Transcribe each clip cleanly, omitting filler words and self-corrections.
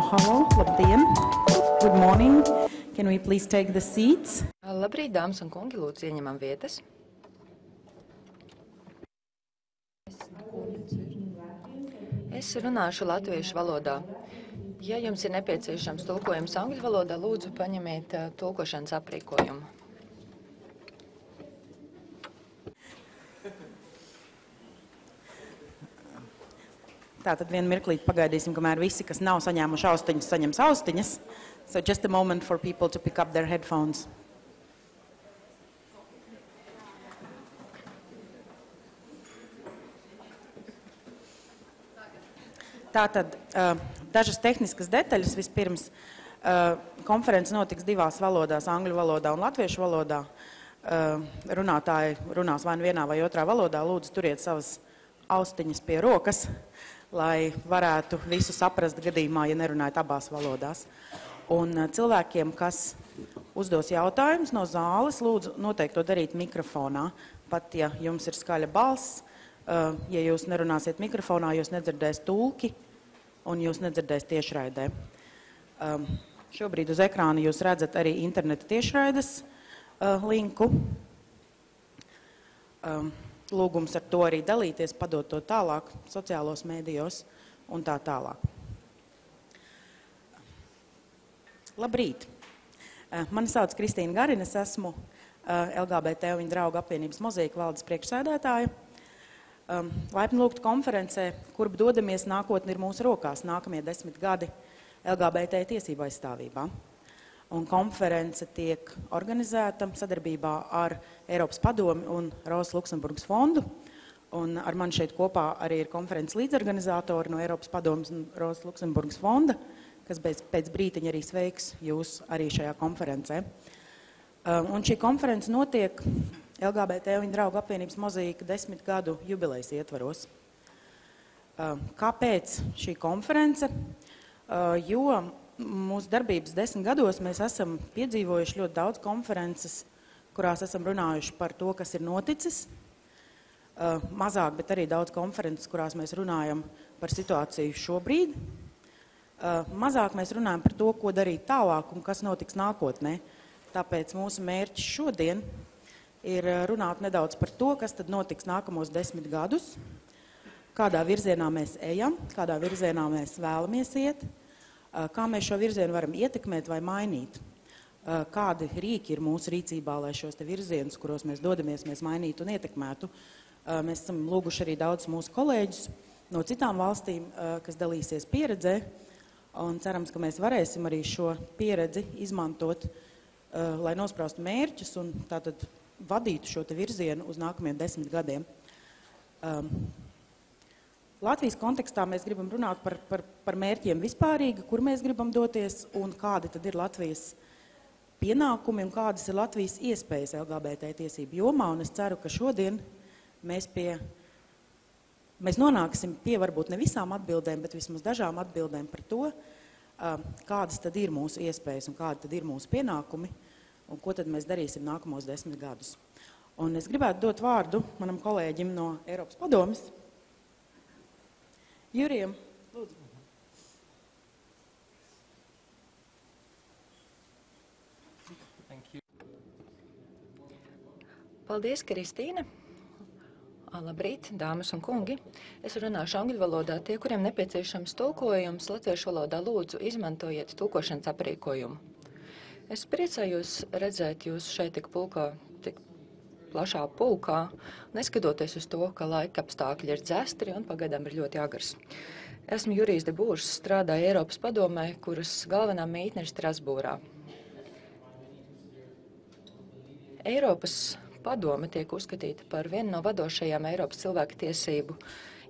Hello, labdien. Good morning. Can we please take the seats? Labrīt, dāmas un kungi, lūdzu ieņemam vietas. Es runāšu latviešu valodā. Ja jums ir nepieciešams tulkojums angļu valodā, lūdzu paņemiet tulkošanas aprīkojumu. Tātad vienu mirklīt pagaidīsim, kamēr visi, kas nav saņēmuši austiņas, saņems austiņas. So just a moment for people to pick up their headphones. Tātad dažas tehniskas detaļas vispirms. Konference notiks divās valodās, angļu valodā un latviešu valodā. Runātāji runās vai vienā vai otrā valodā. Lūdzu, turiet savas austiņas pie rokas, lai varētu visu saprast gadījumā, ja nerunājat abās valodās. Un cilvēkiem, kas uzdos jautājumus no zāles, lūdzu noteikti to darīt mikrofonā. Pat ja jums ir skaļa balss, ja jūs nerunāsiet mikrofonā, jūs nedzirdēs tulki un jūs nedzirdēs tiešraidē. Šobrīd uz ekrāna jūs redzat arī interneta tiešraides linku. Lūgums ar to arī dalīties, padot to tālāk sociālos mēdījos un tā tālāk. Labrīt! Mani sauc Kristīna Garina, es esmu LGBT un viņa draugu apvienības Mozaika valdes priekšsēdētāja. Laipni lūgt konferencē, kur dodamies nākotne ir mūsu rokās, nākamie 10 gadi LGBT tiesību aizstāvībā. Un konference tiek organizēta sadarbībā ar Eiropas padomi un Rozas Luksemburgas fondu. Un ar mani šeit kopā arī ir konferences līdzorganizatori no Eiropas padomas un Rozas Luksemburgas fonda, kas pēc brītiņa arī sveiks jūs arī šajā konferencē. Un šī konference notiek LGBT un draugu apvienības Mozaika 10 gadu jubilejas ietvaros. Kāpēc šī konference? Jo mūsu darbības 10 gados mēs esam piedzīvojuši ļoti daudz konferences, kurās esam runājuši par to, kas ir noticis. Mazāk, bet arī daudz konferences, kurās mēs runājam par situāciju šobrīd. Mazāk mēs runājam par to, ko darīt tālāk un kas notiks nākotnē. Tāpēc mūsu mērķis šodien ir runāt nedaudz par to, kas tad notiks nākamos 10 gadus, kādā virzienā mēs ejam, kādā virzienā mēs vēlamies iet, kā mēs šo virzienu varam ietekmēt vai mainīt, kādi rīki ir mūsu rīcībā, lai šos te virzienus, kuros mēs dodamies, mēs mainītu un ietekmētu. Mēs esam lūguši arī daudz mūsu kolēģus no citām valstīm, kas dalīsies pieredzē, un cerams, ka mēs varēsim arī šo pieredzi izmantot, lai nospraustu mērķus un tātad vadītu šo te virzienu uz nākamajiem 10 gadiem. Latvijas kontekstā mēs gribam runāt par mērķiem vispārīgi, kur mēs gribam doties un kādi tad ir Latvijas pienākumi un kādas ir Latvijas iespējas LGBT tiesību jomā. Un es ceru, ka šodien mēs nonāksim pie varbūt ne visām atbildēm, bet vismaz dažām atbildēm par to, kādas tad ir mūsu iespējas un kādi tad ir mūsu pienākumi un ko tad mēs darīsim nākamos 10 gadus. Un es gribētu dot vārdu manam kolēģim no Eiropas padomes, Jurijam, lūdzu. Paldies, Kristīna. Labrīt, dāmas un kungi. Es runāšu angļu valodā. Tie, kuriem nepieciešams tulkojums latviešu valodā, lūdzu izmantojiet tulkošanas aprīkojumu. Es priecājos redzēt jūs šeit tik plašā pulkā, neskatoties uz to, ka laika apstākļi ir dzestri un pagaidām ir ļoti agrs. Esmu Jurijs de Būrs, strādāju Eiropas padomē, kuras galvenā mītne ir Strasbūrā. Eiropas padome tiek uzskatīta par vienu no vadošajām Eiropas cilvēktiesību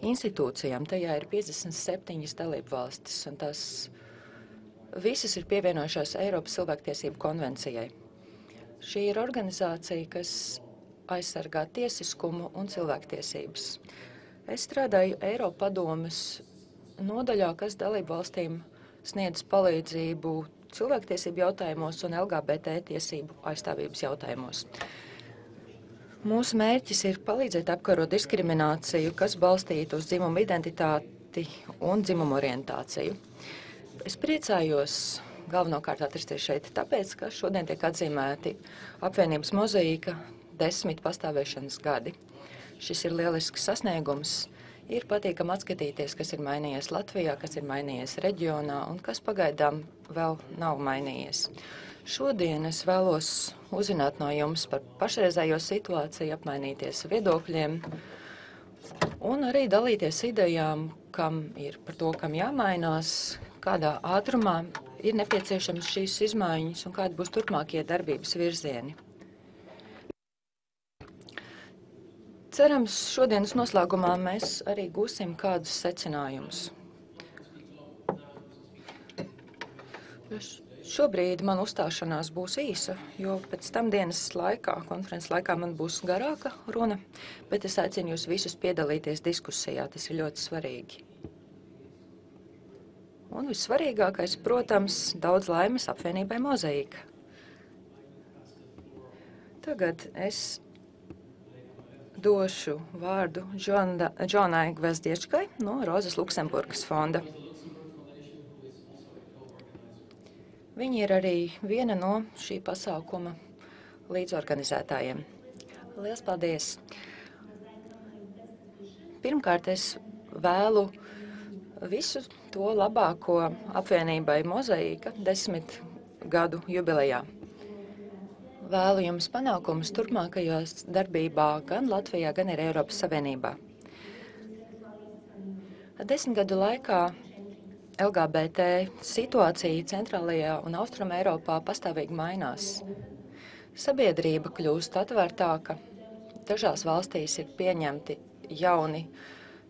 institūcijām. Tajā ir 57 dalību valstis, un tās visas ir pievienojušās Eiropas cilvēktiesību konvencijai. Šī ir organizācija, kas aizsargā tiesiskumu un cilvēktiesības. Es strādāju Eiropa padomes nodaļā, kas dalību valstīm sniedz palīdzību cilvēktiesību jautājumos un LGBT tiesību aizstāvības jautājumos. Mūsu mērķis ir palīdzēt apkarot diskrimināciju, kas balstīta uz dzimumu identitāti un dzimumu orientāciju. Es priecājos galvenokārt atrasties šeit, tāpēc, ka šodien tiek atzīmēti apvienības mozaīka 10 pastāvēšanas gadi. Šis ir lielisks sasniegums. Ir patīkami atskatīties, kas ir mainījies Latvijā, kas ir mainījies reģionā un kas pagaidām vēl nav mainījies. Šodien es vēlos uzzināt no jums par pašreizējo situāciju, apmainīties viedokļiem un arī dalīties idejām, kam ir par to, kam jāmainās, kādā ātrumā ir nepieciešams šīs izmaiņas un kādi būs turpmākie darbības virzieni. Cerams, šodienas noslēgumā mēs arī gūsim kādus secinājumus. Šobrīd man uzstāšanās būs īsa, jo pēc tam dienas laikā, konferences laikā man būs garāka runa, bet es aicinu jūs visus piedalīties diskusijā, tas ir ļoti svarīgi. Un vissvarīgākais, protams, daudz laimes apvienībai Mozaīka. Tagad es došu vārdu Džonai Gvazdiečkai no Rozas Luksemburgas fonda. Viņa ir arī viena no šī pasākuma līdzorganizētājiem. Lielas paldies! Pirmkārt, es vēlu visu to labāko apvienībai Mozaīka 10 gadu jubilejā. Vēlu jums panākumus turpmākajos darbībā gan Latvijā, gan arī Eiropas Savienībā. 10 gadu laikā LGBT situācija centrālajā un austruma Eiropā pastāvīgi mainās. Sabiedrība kļūst atvērtāka, dažās valstīs ir pieņemti jauni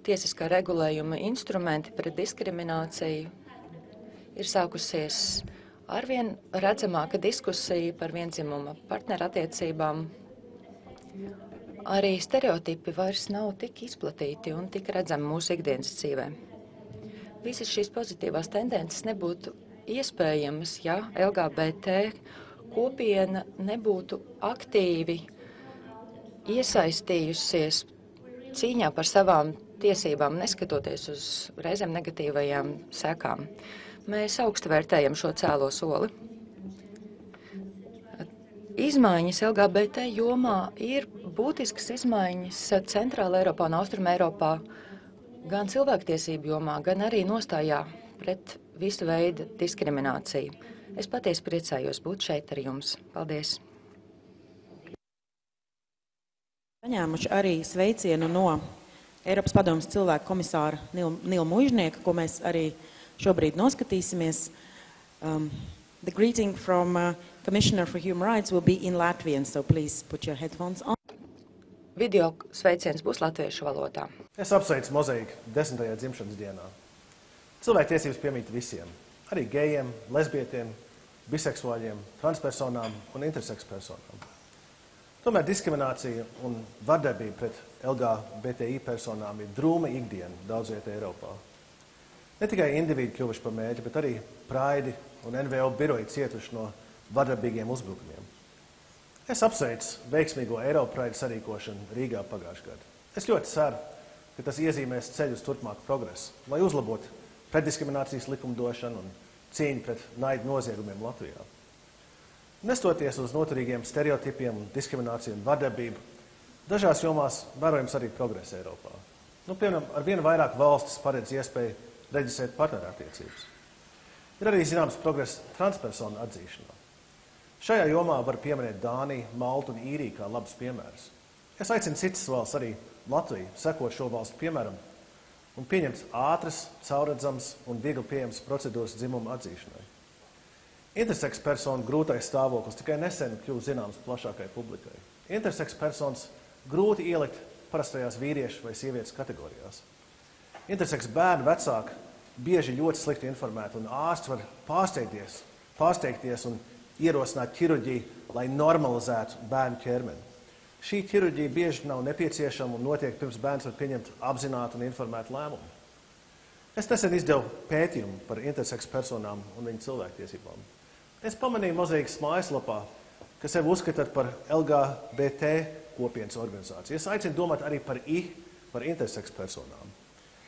tiesiskā regulējuma instrumenti pret diskrimināciju, ir sākusies arvien redzamāka diskusija par viendzimuma partnerattiecībām. Arī stereotipi vairs nav tik izplatīti un tik redzami mūsu ikdienas dzīvē. Visas šīs pozitīvās tendences nebūtu iespējamas, ja LGBT kopiena nebūtu aktīvi iesaistījusies cīņā par savām tiesībām, neskatoties uz reizēm negatīvajām sekām. Mēs augstu vērtējam šo cēlo soli. Izmaiņas LGBT jomā ir būtiskas izmaiņas Centrāla Eiropā un Austruma Eiropā, gan cilvēktiesību jomā, gan arī nostājā pret visu veidu diskrimināciju. Es patiesi priecājos būt šeit ar jums. Paldies! Saņēmuši arī sveicienu no Eiropas padomes cilvēku komisāra Nila Muižnieka, ko mēs arī šobrīd noskatīsimies. The greeting from Commissioner for Human Rights will be in Latvian, so please put your headphones on. Video sveiciens būs latviešu valodā. Es apsveicu Mozaīku 10. dzimšanas dienā. Cilvēktiesības piemīt visiem, arī gejiem, lesbietiem, biseksuāļiem, transpersonām un interseks personām. Tomēr diskriminācija un vardarbība pret LGBTI personām ir drūma ikdiena daudz vietā Eiropā. Ne tikai individi kļuvuši par mērķi, bet arī Praidi un NVO biroji cietuši no vardarbīgiem uzbrukumiem. Es apsveicu veiksmīgo Eiropraidi sarīkošanu Rīgā pagājušajā gadā. Es ļoti ceru, ka tas iezīmēs ceļu uz turpmāku progresu, lai uzlabotu pretdiskriminācijas likumdošanu un cīņu pret naidu noziegumiem Latvijā. Nestoties uz noturīgiem stereotipiem, diskrimināciju un vardarbību, dažās jomās vērojams arī progress Eiropā. Piemēram, ar vienu vairāk valstis paredz iespēju reģistrēt partnerattiecības. Ir arī zināms progress transpersonu atzīšanā. Šajā jomā var pieminēt Dāniju, Maltu un Īriju kā labus piemērus. Es aicinu citas valsts, arī Latviju, sekot šo valstu piemēram un pieņemt ātras, caurredzamas un viegli pieejamas procedūras dzimumu atzīšanai. Interseks personu grūtais stāvoklis tikai nesen kļuva zināms plašākai publikai. Interseks personas grūti ielikt parastajās vīriešu vai sievietes kategorijās. Interseks bērnu vecāki bieži ļoti slikti informēti, un ārsts var pārsteigties un ierosināt ķirurģiju, lai normalizētu bērnu ķermeni. Šī ķirurģija bieži nav nepieciešama un notiek pirms bērns var pieņemt apzinātu un informētu lēmumu. Es nesen izdevu pētījumu par interseks personām un viņu cilvēktiesībām. Es pamanīju Mozaīkas mājaslapā, ka sevi uzskatāt par LGBT kopienas organizāciju. Es aicinu domāt arī par interseks personām.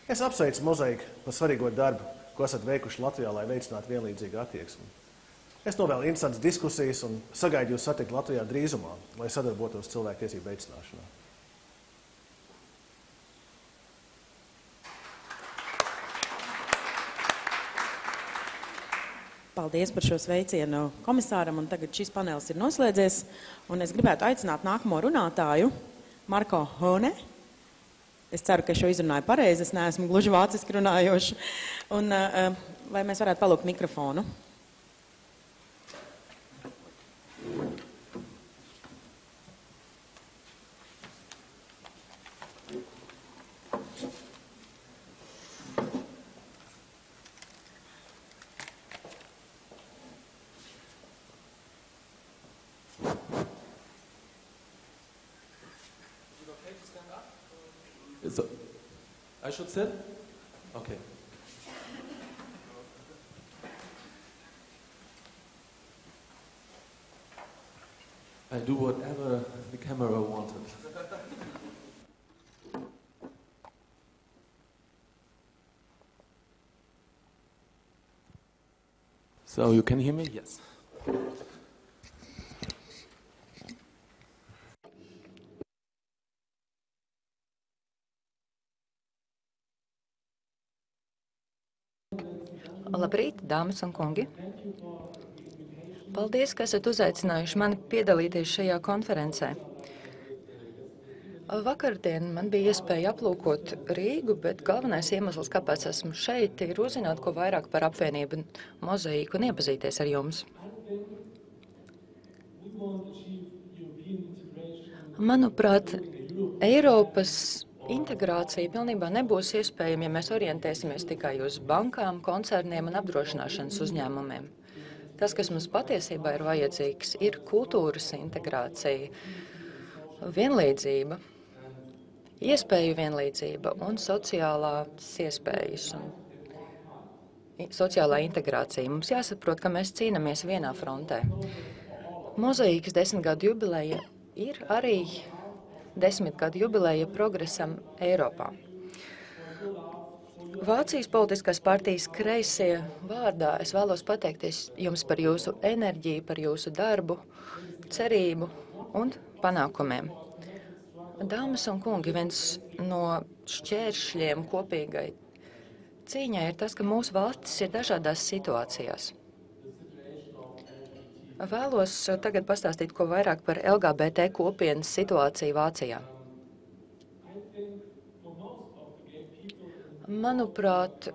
Es apsveicu Mozaīku par svarīgo darbu ko esat veikuši Latvijā, lai veicinātu vienlīdzīgu attieksmi. Es novēlu interesantas diskusijas un sagaidu jūs satikt Latvijā drīzumā, lai sadarbotos cilvēku tiesību veicināšanā. Paldies par šo sveicienu komisāram, un tagad šis panelis ir noslēdzies, un es gribētu aicināt nākamo runātāju, Marko Hone. Es ceru, ka šo izrunāju pareizi, es neesmu gluži vāciski runājoši, un vai mēs varētu palūgt mikrofonu? So, I should sit? Okay. I do whatever the camera wanted. So you can hear me? Yes. Labrīt, dāmas un kungi! Paldies, ka esat uzaicinājuši mani piedalīties šajā konferencē. Vakardien man bija iespēja aplūkot Rīgu, bet galvenais iemesls, kāpēc esmu šeit, ir uzzināt ko vairāk par apvienību Mozaīku un iepazīties ar jums. Manuprāt, Eiropas integrācija pilnībā nebūs iespējama, ja mēs orientēsimies tikai uz bankām, koncerniem un apdrošināšanas uzņēmumiem. Tas, kas mums patiesībā ir vajadzīgs, ir kultūras integrācija, vienlīdzība, iespēju vienlīdzība un sociālās iespējas un sociālā integrācija. Mums jāsaprot, ka mēs cīnāmies vienā frontē. Mozaīkas 10 gadu jubileja ir arī 10 gadu jubileja progresam Eiropā. Vācijas politiskās partijas kreisie vārdā es vēlos pateikties jums par jūsu enerģiju, par jūsu darbu, cerību un panākumiem. Dāmas un kungi, viens no šķēršļiem kopīgai cīņai ir tas, ka mūsu valstis ir dažādās situācijās. Vēlos tagad pastāstīt ko vairāk par LGBT kopienas situāciju Vācijā. Manuprāt,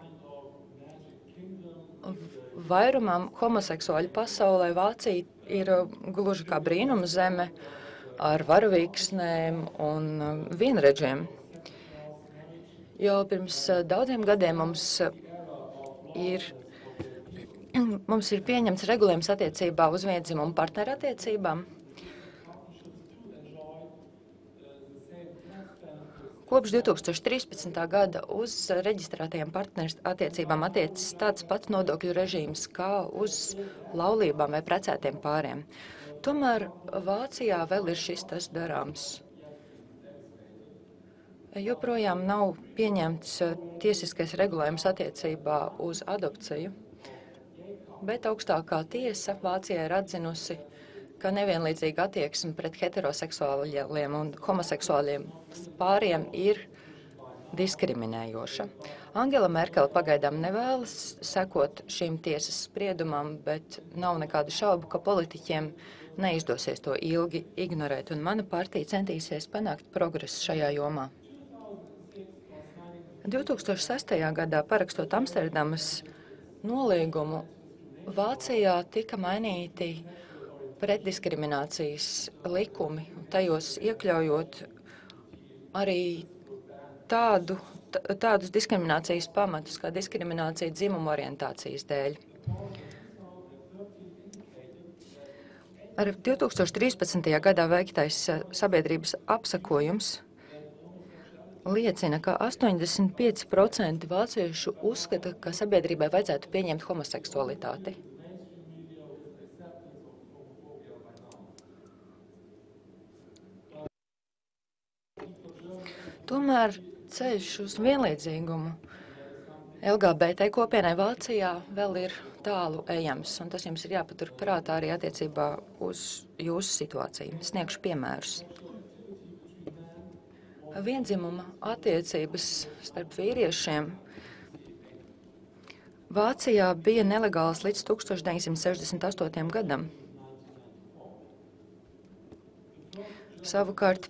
vairumam homoseksuāļu pasaulē Vācija ir gluži kā brīnuma zeme ar varavīksnēm un vienredžiem. Jau pirms daudziem gadiem mums ir pieņemts regulējums attiecībā uz viendzimumu partnerattiecībām. Kopš 2013. gada uz reģistrētajām partnerattiecībām attiecas tāds pats nodokļu režīms kā uz laulībām vai precētiem pāriem. Tomēr Vācijā vēl ir šis tas darāms. Joprojām nav pieņemts tiesiskais regulējums attiecībā uz adopciju. Bet augstākā tiesa Vācijā ir atzinusi, ka nevienlīdzīga attieksme pret heteroseksuāliem un homoseksuāliem pāriem ir diskriminējoša. Angela Merkele pagaidām nevēlas sekot šīm tiesas spriedumam, bet nav nekādu šaubu, ka politiķiem neizdosies to ilgi ignorēt, un mana partija centīsies panākt progresu šajā jomā. 2006. gadā, parakstot Amsterdamas nolīgumu, Vācijā tika mainīti pretdiskriminācijas likumi, tajos iekļaujot arī tādus diskriminācijas pamatus, kā diskriminācija dzimuma orientācijas dēļ. Ar 2013. gadā veiktais sabiedrības apsakojums liecina, ka 85% vāciešu uzskata, ka sabiedrībai vajadzētu pieņemt homoseksualitāti. Tomēr ceļš uz vienlīdzīgumu LGBT kopienai Vācijā vēl ir tālu ejams, un tas jums ir jāpatur prātā arī attiecībā uz jūsu situāciju. Sniegšu piemērus. Viendzimuma attiecības starp vīriešiem Vācijā bija nelegāls līdz 1968. gadam. Savukārt,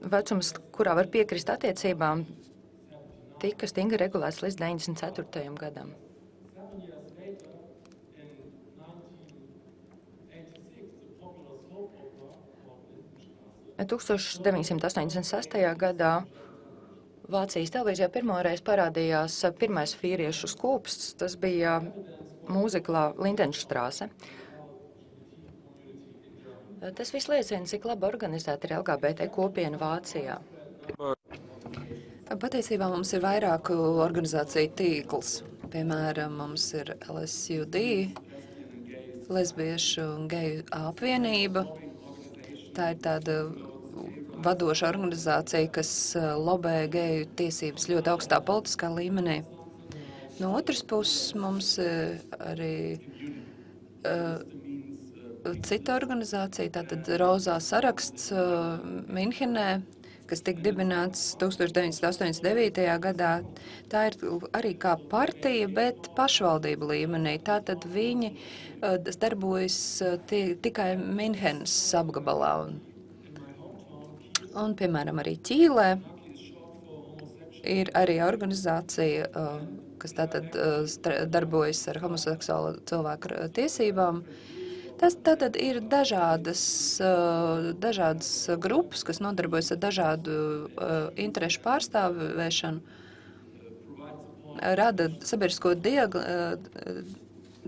vecums, kurā var piekrist attiecībām, tika stingri regulēts līdz 94. gadam. Ja 1986. gadā Vācijas televīzijā pirmoreiz parādījās pirmais vīriešu skūpsts, tas bija mūziklā Lindenštrāse. Tas viss liecina, cik labi organizēta ir LGBT kopiena Vācijā. Patiesībā mums ir vairāku organizāciju tīkls. Piemēram, mums ir LSUD, Lesbiešu un geju apvienība. Tā ir tāda vadoša organizācija, kas lobē geju tiesības ļoti augstā politiskā līmenī. No otras puses mums arī cita organizācija, tātad Rozā saraksts Minhenē, kas tika dibināts 1989. gadā. Tā ir arī kā partija, bet pašvaldība līmenī. Tātad viņi darbojas tikai Minhenes apgabalā. Un, piemēram, arī Ķīlē ir arī organizācija, kas tātad darbojas ar homoseksuālu cilvēku tiesībām. Tas tātad ir dažādas grupas, kas nodarbojas ar dažādu interešu pārstāvēšanu, rada sabiedrisko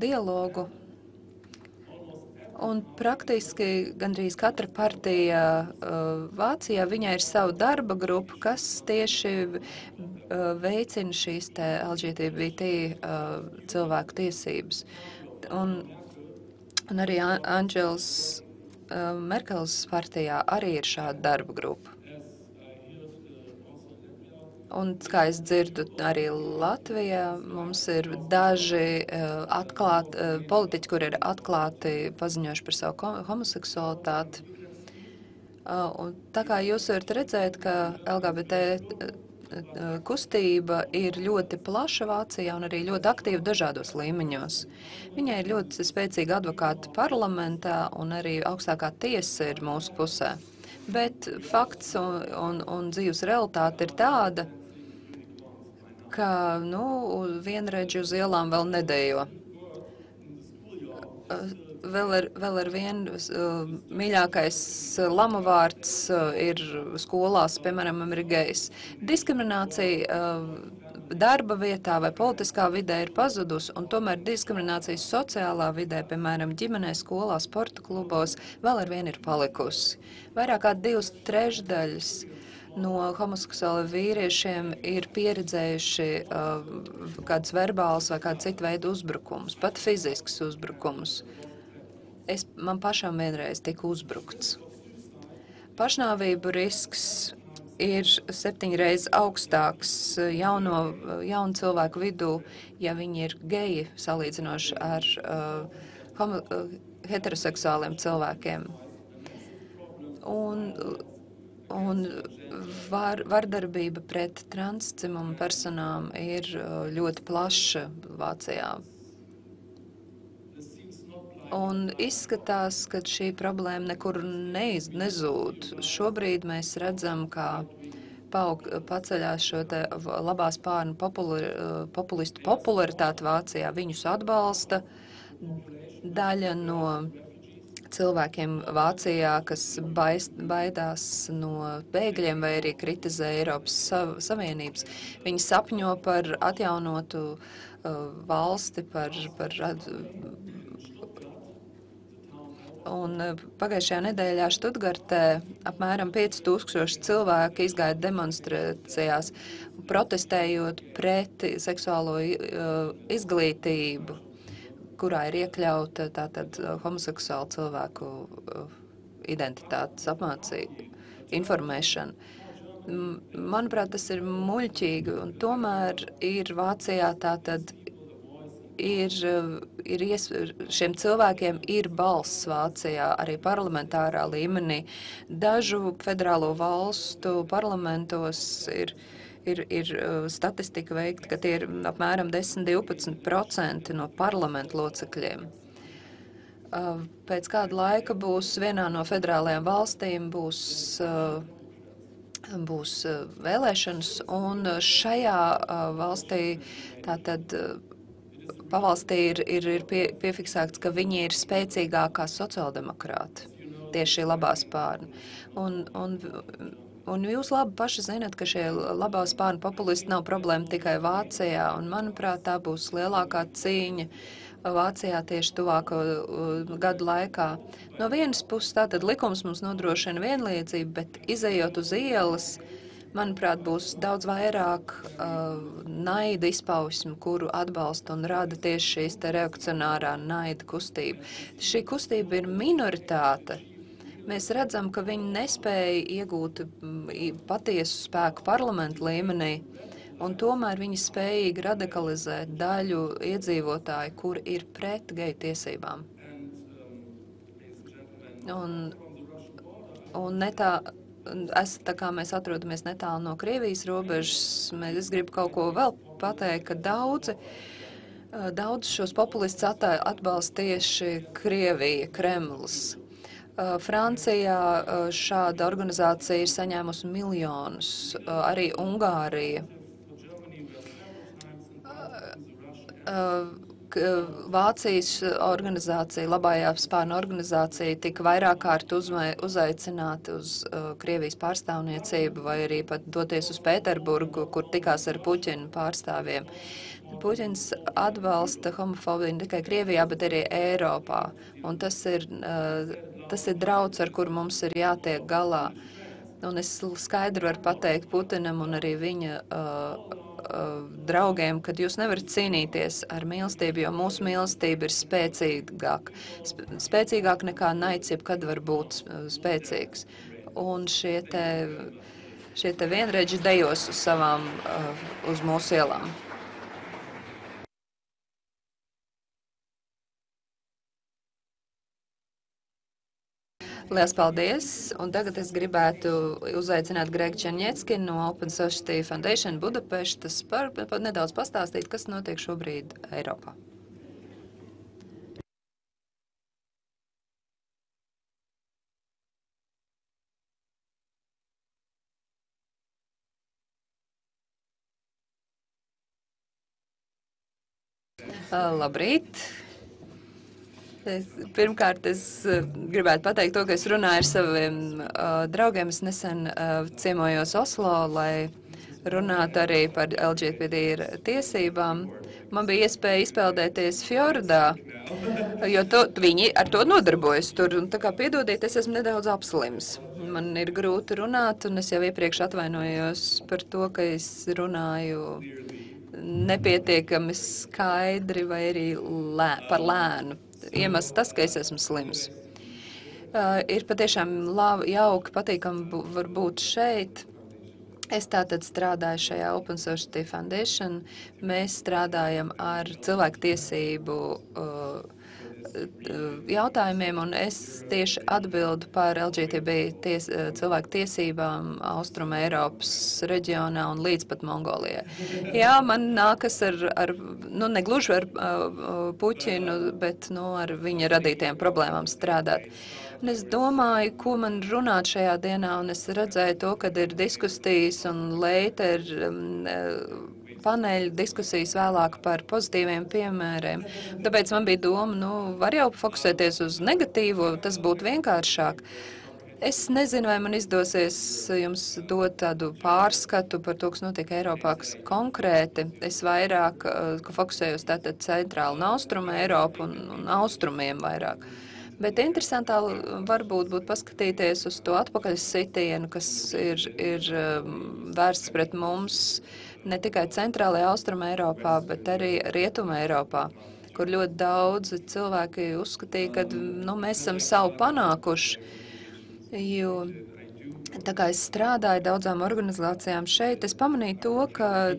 dialogu. Un praktiski gandrīz katra partija Vācijā, viņai ir sava darba grupa, kas tieši veicina šīs te LGBT cilvēku tiesības. Un arī Angelas Merkeles partijā arī ir šāda darba grupa. Un, kā es dzirdu, arī Latvijā mums ir daži politiķi, kuri ir atklāti paziņojuši par savu homoseksualitāti. Un tā kā jūs varat redzēt, ka LGBT kustība ir ļoti plaša Vācijā un arī ļoti aktīva dažādos līmeņos. Viņai ir ļoti spēcīga advokāta parlamentā un arī augstākā tiesa ir mūsu pusē. Bet fakts un dzīves realitāte ir tāda, ka, vienreģi uz ielām vēl nedējo. Vēl ar vienu mīļākais lamavārds ir skolās, piemēram, ir gejs. Diskriminācija darba vietā vai politiskā vidē ir pazudusi, un tomēr diskriminācija sociālā vidē, piemēram, ģimenē, skolā, sporta klubos, vēl ar vienu ir palikusi. Vairāk kā 2/3 no homoseksuāliem vīriešiem ir pieredzējuši kādus verbālus vai kādu citu veidu uzbrukumus, pat fiziskus uzbrukumus. Man pašam vienreiz tika uzbrukts. Pašnāvību risks ir 7 reizes augstāks jaunu cilvēku vidū, ja viņi ir geji salīdzinoši ar heteroseksuāliem cilvēkiem. Un vardarbība pret transdzimumu personām ir ļoti plaša Vācijā. Un izskatās, ka šī problēma nekur nezūd. Šobrīd mēs redzam, kā paceļās šo te labā spārnu populistu popularitāti Vācijā. Viņus atbalsta daļa no cilvēkiem Vācijā, kas baidās no bēgļiem vai arī kritizē Eiropas Savienības. Viņi sapņo par atjaunotu valsti, Un pagājušajā nedēļā Štutgartē apmēram 5000 cilvēki izgāja demonstrācijās, protestējot pret seksuālo izglītību, kurā ir iekļauta tātad homoseksuālu cilvēku identitātes apmācība, informēšana. manuprāt, tas ir muļķīgi, un tomēr ir Vācijā tātad šiem cilvēkiem ir balss Vācijā, arī parlamentārā līmenī. Dažu federālo valstu parlamentos ir statistika veikta, ka tie ir apmēram 10–12% no parlamentu locekļiem. Pēc kāda laika būs vienā no federālajām valstīm būs vēlēšanas, un šajā valstī tātad pavalstī ir piefiksēts, ka viņi ir spēcīgākā sociāldemokrāti, tieši labā spārni. Un jūs labi paši zināt, ka šie labā spārni populisti nav problēma tikai Vācijā, un manuprāt, tā būs lielākā cīņa Vācijā tieši tuvāko gadu laikā. No vienas puses tātad likums mums nodrošina vienlīdzību, bet izejot uz ielas, manuprāt, būs daudz vairāk naida izpausmu, kuru atbalsta un rada tieši šīs te reakcionārā naida kustība. Šī kustība ir minoritāte. Mēs redzam, ka viņi nespēja iegūt patiesu spēku parlamentu līmenī, un tomēr viņi spējīgi radikalizēt daļu iedzīvotāju, kuri ir pret geju tiesībām. Un tā kā mēs atrodamies netālu no Krievijas robežas, es gribu kaut ko vēl pateikt, ka daudz šos populistus atbalsta tieši Krievija, Kremlis. Francijā šāda organizācija ir saņēmusi miljonus, arī Ungārija. Vācijas organizācija, labājā spārna organizācija, tika vairāk kārt uzaicināta uz Krievijas pārstāvniecību vai arī pat doties uz Pēterburgu, kur tikās ar Puķina pārstāvjiem. Puķins atbalsta homofobiju ne tikai Krievijā, bet arī Eiropā. Un tas ir drauds, ar kuru mums ir jātiek galā. Un es skaidri varu pateikt Putinam un arī viņa draugiem, kad jūs nevarat cīnīties ar mīlestību, jo mūsu mīlestība ir spēcīgāk nekā naids, jebkad var būt spēcīgs. Un šie te vienreģi dejos uz mūsu ielām. Lielas paldies, un tagad es gribētu uzaicināt Gregu Černiecki no Open Society Foundation Budapeštas par nedaudz pastāstīt, kas notiek šobrīd Eiropā. Labrīt! Pirmkārt, es gribētu pateikt to, ka es runāju ar saviem draugiem. Es nesen ciemojos Oslo, lai runātu arī par LGBT tiesībām. Man bija iespēja izpeldēties Fjordā, jo viņi ar to nodarbojas tur. Un tā kā piedodiet, es esmu nedaudz apslims. Man ir grūti runāt, un es jau iepriekš atvainojos par to, ka es runāju nepietiekami skaidri vai arī par lēnu. Iemesls tas, ka es esmu slims. Ir patiešām jauki, patīkami var būt šeit. Es tātad strādāju šajā Open Society Foundation. Mēs strādājam ar cilvēktiesību jautājumiem, un es tieši atbildu par LGBT cilvēku tiesībām Austrum Eiropas reģionā un līdz pat Mongolijai. Jā, man nākas negluži ar Puķinu, bet ar viņa radītajām problēmām strādāt. Un es domāju, ko man runāt šajā dienā, un es redzēju to, kad ir diskusijas un leita ir paneļa diskusijas vēlāk par pozitīviem piemēriem. Tāpēc man bija doma, var jau fokusēties uz negatīvo, tas būtu vienkāršāk. Es nezinu, vai man izdosies jums dot tādu pārskatu par to, kas notiek Eiropā, kas konkrēti. Es vairāk fokusējos tātad centrāli un austrumu Eiropu un austrumiem vairāk. Bet interesantā varbūt būtu paskatīties uz to atpakaļsitienu, kas ir vērsts pret mums ne tikai centrālajā austruma Eiropā, bet arī rietuma Eiropā, kur ļoti daudzi cilvēki uzskatīja, ka mēs esam savu panākuši, jo Tā kā es strādāju daudzām organizācijām šeit, es pamanīju to, ka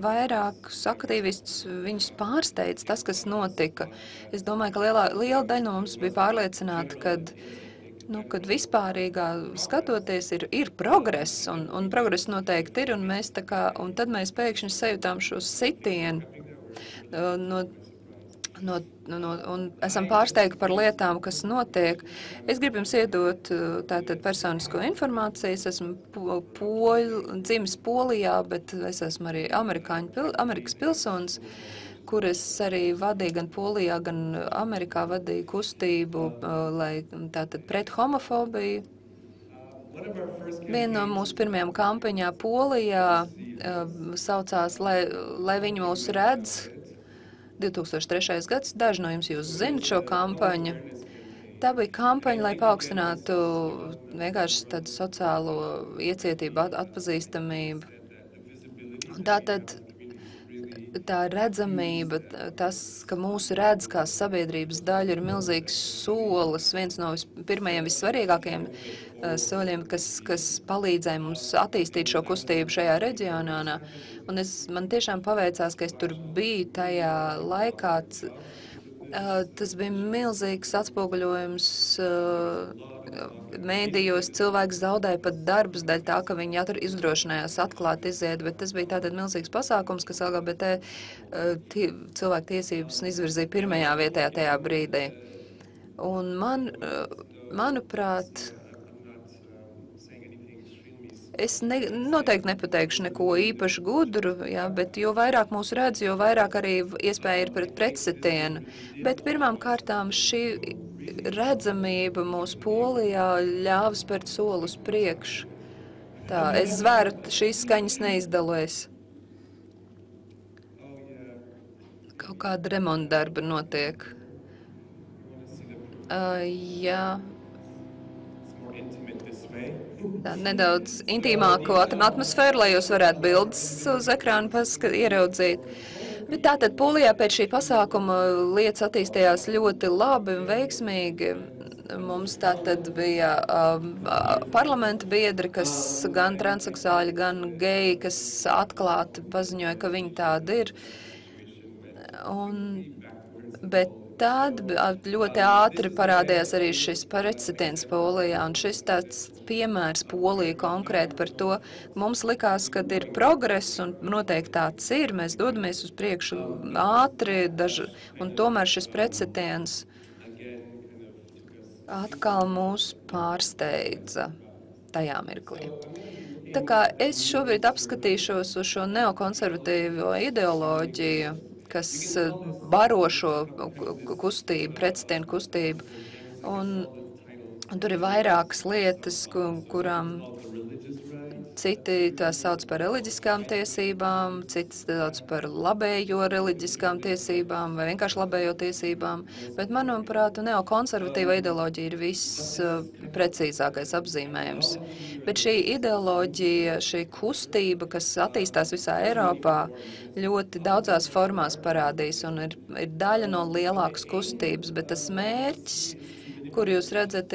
vairākus aktīvistus viņus pārsteidz tas, kas notika. Es domāju, ka liela daļa no mums bija pārliecināta, kad vispārīgā skatoties ir progress, un progress noteikti ir, un tad mēs pēkšņi sajūtām šo sitienu un esam pārsteigti par lietām, kas notiek. Es gribu jums iedot tātad personisko informāciju. Es esmu dzimis Polijā, bet es esmu arī Amerikas pilsonis, kur es arī vadīju gan Polijā, gan Amerikā vadīju kustību, lai tātad pret homofobiju. Viena no mūsu pirmajām kampaņā Polijā saucās, lai viņi mūs redz, 2003. gads, daži no jums jūs zinat šo kampaņu. Tā bija kampaņa, lai paaugstinātu vienkārši tādu sociālo iecietību, atpazīstamību. Tātad tā redzamība, tas, ka mūsu redz kā sabiedrības daļa, ir milzīgs solis, viens no pirmajiem vissvarīgākajiem soļiem, kas palīdzēja mums attīstīt šo kustību šajā reģionā. Un man tiešām paveicās, ka es tur biju tajā laikā. Tas bija milzīgs atspoguļojums mēdījos. Cilvēks zaudēja pat darbus dēļ tā, ka viņi izdrošinājās atklāt iziet, bet tas bija tātad milzīgs pasākums, kas LGBT cilvēku tiesības izvirzīja pirmajā vietā tajā brīdī. Un manuprāt, es noteikti nepateikšu neko īpaši gudru, jā, bet jo vairāk mūs redz, jo vairāk arī iespēja ir pret pretsitienu. Bet pirmām kārtām šī redzamība mūsu Polijā ļāva spērt soli uz priekšu. Tā, es zvēru, šīs skaņas neizdalēs. Kaut kāda remonta darba notiek. Jā. Tā, nedaudz intīmāko atmosfēru, lai jūs varētu bildes uz ekrānu ieraudzīt. Bet tātad Polijā pēc šī pasākuma lietas attīstījās ļoti labi un veiksmīgi. Mums tātad bija parlamenta biedri, kas gan transseksuāļi, gan geji, kas atklāti paziņoja, ka viņi tādi ir. Bet tad ļoti ātri parādījās arī šis pretsitiens Polijā, un šis tāds piemērs Polija konkrēti par to, mums likās, kad ir progress, un noteikti tāds ir, mēs dodamies uz priekšu ātri, un tomēr šis pretsitiens atkal mūs pārsteidza tajā mirklī. Tā kā es šobrīd apskatīšos uz šo neokonservatīvo ideoloģiju, kas baro šo kustību, pretsitienu kustību. Un tur ir vairākas lietas, kurām citi tās sauc par reliģiskām tiesībām, citi sauc par labējo reliģiskām tiesībām vai vienkārši labējo tiesībām. Bet, manuprāt, neokonservatīva ideoloģija ir viss precīzākais apzīmējums. Bet šī ideoloģija, šī kustība, kas attīstās visā Eiropā, ļoti daudzās formās parādīs un ir daļa no lielākas kustības, bet tas mērķis, kur jūs redzat,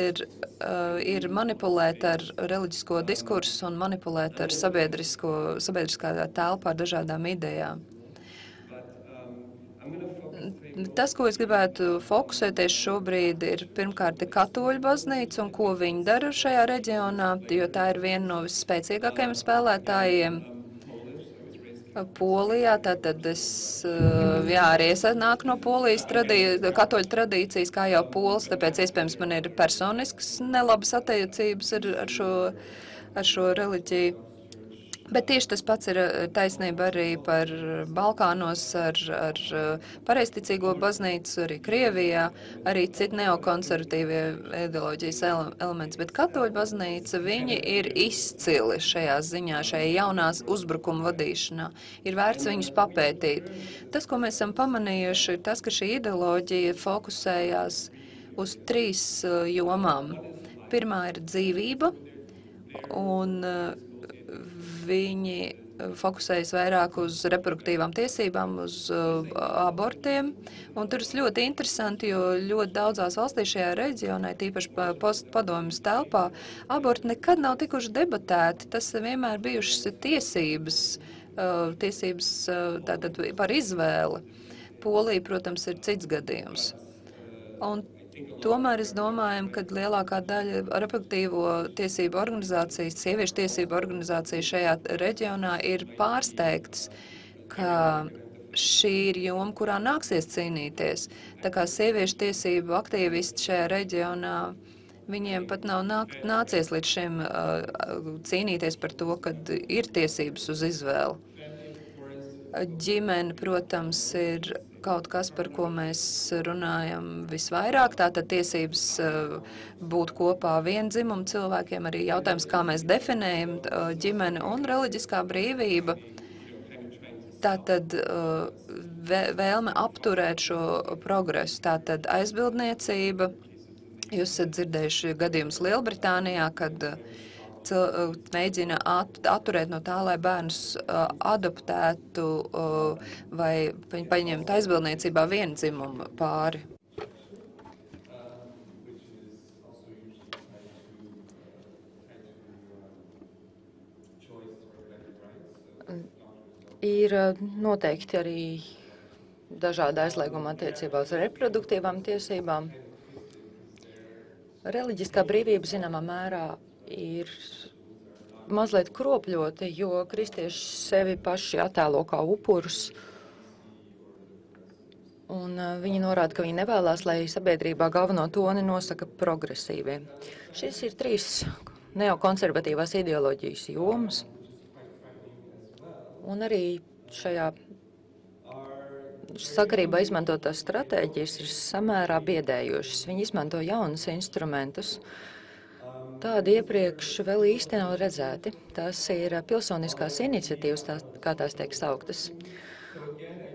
ir manipulēt ar reliģisko diskursu un manipulēt ar sabiedriskā telpā ar dažādām idejām. Tas, ko es gribētu fokusēties šobrīd, ir pirmkārt katoļu baznīca un ko viņi dara šajā reģionā, jo tā ir viena no visspēcīgākajiem spēlētājiem Polijā. Tātad arī es nāku no Polijas katoļu tradīcijas, kā jau pols, tāpēc iespējams man ir personisks nelabas attiecības ar šo reliģiju. Bet tieši tas pats ir taisnība arī par Balkānos, ar pareizticīgo baznīcu, arī Krievijā, arī citi neokonservatīvie ideoloģijas elements. Bet katoļu baznīca, viņi ir izcili šajā ziņā, šajā jaunās uzbrukuma vadīšanā. Ir vērts viņus papētīt. Tas, ko mēs esam pamanījuši, ir tas, ka šī ideoloģija fokusējās uz 3 jomām. Pirmā ir dzīvība, un viņi fokusējas vairāk uz reproduktīvām tiesībām, uz abortiem. Un tur ir ļoti interesanti, jo ļoti daudzās valstīs šajā reģionā, tīpaši postpadomjas telpā, aborti nekad nav tikuši debatēti. Tas vienmēr bijušas tiesības tātad par izvēli. Polija, protams, ir cits gadījums. Un tomēr es domāju, ka lielākā daļa reproduktīvo tiesību organizācijas, sieviešu tiesību organizācijas šajā reģionā ir pārsteigtas, ka šī ir joma, kurā nāksies cīnīties. Tā kā sieviešu tiesību aktīvisti šajā reģionā, viņiem pat nav nācies līdz šim cīnīties par to, kad ir tiesības uz izvēli. Ģimene, protams, ir kaut kas, par ko mēs runājam visvairāk, tātad tiesības būt kopā viendzimumu cilvēkiem, arī jautājums, kā mēs definējam ģimeni un reliģiskā brīvība. Tātad vēlme apturēt šo progresu, tātad aizbildniecība. Jūs esat dzirdējuši gadījumus Lielbritānijā, kad mēģina atturēt no tā, lai bērnus adoptētu vai paņemtu aizbildniecībā viendzimumu pāri. Ir noteikti arī dažādi aizliegumi attiecībā uz reproduktīvām tiesībām. Reliģiskā brīvība zināmā mērā ir mazliet kropļoti, jo kristieši sevi paši attēlo kā upurus. Un viņi norāda, ka viņi nevēlās, lai sabiedrībā galveno toni nosaka progresīvie. Šis ir 3 neokonservatīvās ideoloģijas jomas. Un arī šajā sakarībā izmantotās stratēģijas ir samērā biedējošas. Viņi izmanto jaunus instrumentus. Tādi iepriekš vēl īsti nav redzēti. Tās ir pilsoniskās iniciatīvas, kā tās tiek sauktas.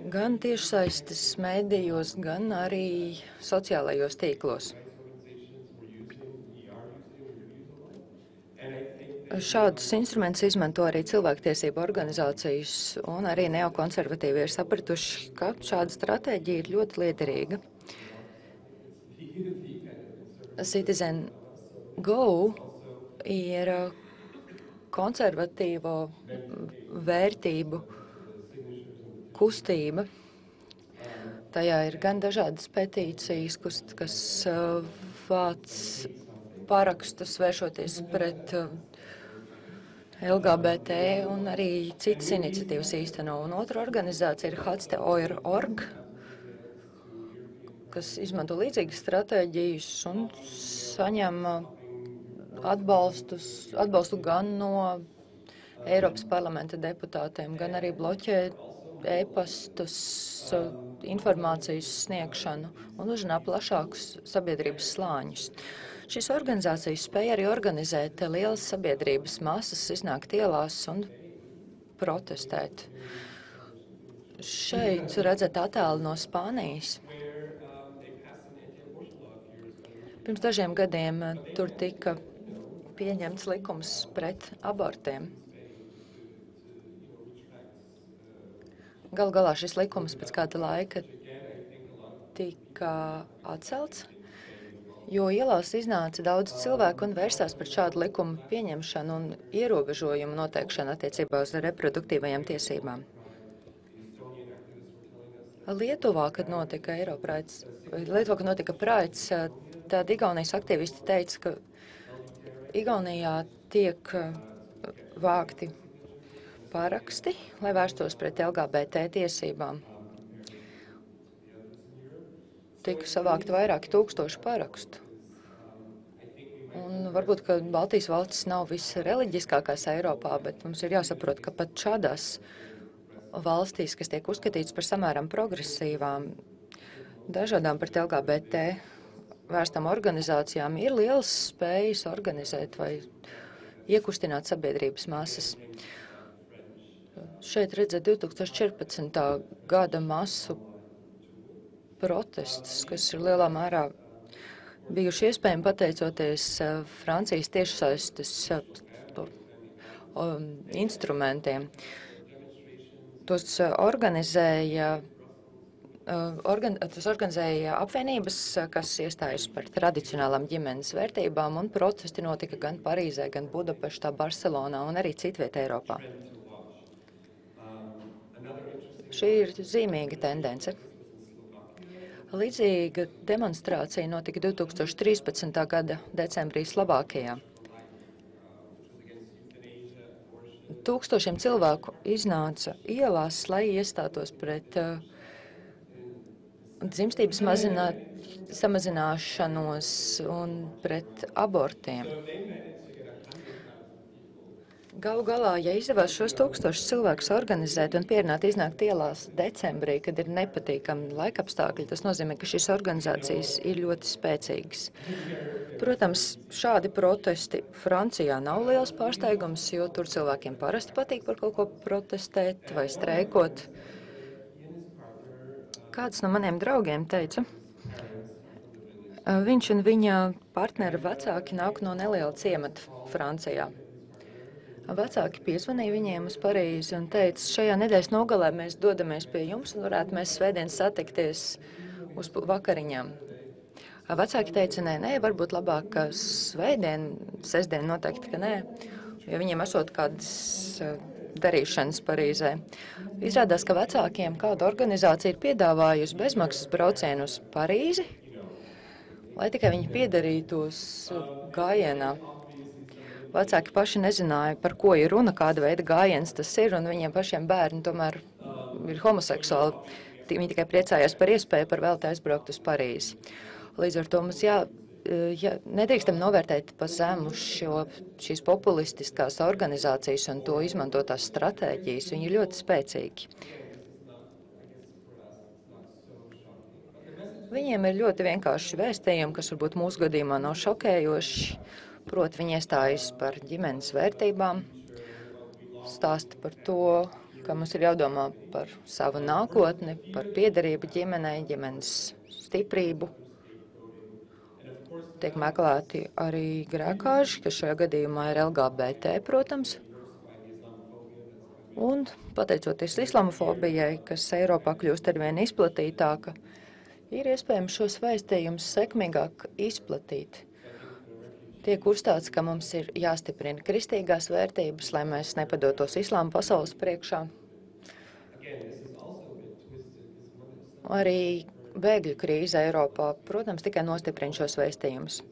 Gan tiešsaistes medijos, gan arī sociālajos tīklos. Šādus instrumentus izmanto arī cilvēktiesību organizācijas, un arī neokonservatīvi ir sapratuši, ka šāda stratēģija ir ļoti liederīga. Citizen Go ir konservatīvo vērtību kustība. Tajā ir gan dažādas petīcijas, kas vāc parakstus vēršoties pret LGBT un arī citas iniciatīvas īsteno. Un otra organizācija ir HTOR.org, kas izmanto līdzīgas stratēģijas un saņem atbalstu gan no Eiropas parlamenta deputātiem, gan arī bloķē e-pastus, informācijas sniegšanu un uzrunā plašākus sabiedrības slāņus. Šīs organizācijas spēja arī organizēt lielas sabiedrības masas, iznākt ielās un protestēt. Šeit redzat attēlu no Spānijas. Pirms dažiem gadiem tur tika pieņemts likums pret abortiem. Galu galā šis likums pēc kāda laika tika atcelts, jo ielās iznāca daudz cilvēku un vērsās par šādu likumu pieņemšanu un ierobežojumu noteikšanu attiecībā uz reproduktīvajām tiesībām. Lietuvā, kad notika Praids, tad Igaunijas aktīvisti teica, ka Igaunijā tiek vākti paraksti, lai vērstos pret LGBT tiesībām. Tika savākti vairāki tūkstoši parakstu. Un varbūt, ka Baltijas valstis nav visreliģiskākās Eiropā, bet mums ir jāsaprot, ka pat šādās valstīs, kas tiek uzskatītas par samēram progresīvām, dažādām pret LGBT vērstām organizācijām, ir lielas spējas organizēt vai iekustināt sabiedrības masas. Šeit redzēt 2014. gada masu protestus, kas ir lielā mērā bijuši iespējami pateicoties Francijas tiešsaistes instrumentiem. tos organizēja tas organizēja apvienības, kas iestājas par tradicionālām ģimenes vērtībām, un protesti notika gan Parīzē, gan Budapeštā, Barcelonā un arī citviet Eiropā. Šī ir zīmīga tendence. Līdzīga demonstrācija notika 2013. gada decembrī Slovākijā. Tūkstošiem cilvēku iznāca ielās, lai iestātos pret dzimstības samazināšanos un pret abortiem. Galu galā, ja izdevās šos tūkstošus cilvēkus organizēt un pierināt iznākt ielās decembrī, kad ir nepatīkami laikapstākļi, tas nozīmē, ka šīs organizācijas ir ļoti spēcīgas. Protams, šādi protesti Francijā nav liels pārsteigums, jo tur cilvēkiem parasti patīk par kaut ko protestēt vai streikot. Kāds no maniem draugiem teica, viņš un viņa partnera vecāki nāk no neliela ciemata Francijā. Vecāki piezvanīja viņiem uz Parīzi un teica, šajā nedēļas nogalē mēs dodamies pie jums un varētu mēs svētdien satikties uz vakariņām. Vecāki teica, nē, varbūt labāk svētdien, sestdien noteikti, ka nē, jo viņiem esot kādas darīšanas Parīzē. Izrādās, ka vecākiem kāda organizācija ir piedāvājusi bezmaksas braucienu uz Parīzi, lai tikai viņi piedarītos gājienā. Vecāki paši nezināja, par ko ir runa, kāda veida gājiens tas ir, un viņiem pašiem bērni tomēr ir homoseksuāli. Viņi tikai priecājās par iespēju par velti aizbraukt uz Parīzi. Līdz ar to mums nedrīkstam novērtēt pa zemu šīs populistiskās organizācijas un to izmantotās stratēģijas. Viņi ir ļoti spēcīgi. Viņiem ir ļoti vienkārši vēstījumi, kas varbūt mūsu gadījumā nav šokējoši. Proti, viņi iestājas par ģimenes vērtībām, stāsta par to, ka mums ir jādomā par savu nākotni, par piederību ģimenei, ģimenes stiprību. Tiek meklēti arī grēkāži, kas šajā gadījumā ir LGBT, protams. Un, pateicoties islamofobijai, kas Eiropā kļūst arvien izplatītāka, ir iespējams šos vēstījumus sekmīgāk izplatīt. Tiek uzstāts, ka mums ir jāstiprina kristīgās vērtības, lai mēs nepadotos islāma pasaules priekšā. Arī bēgļu krīze Eiropā, protams, tikai nostiprina šos vēstījumus.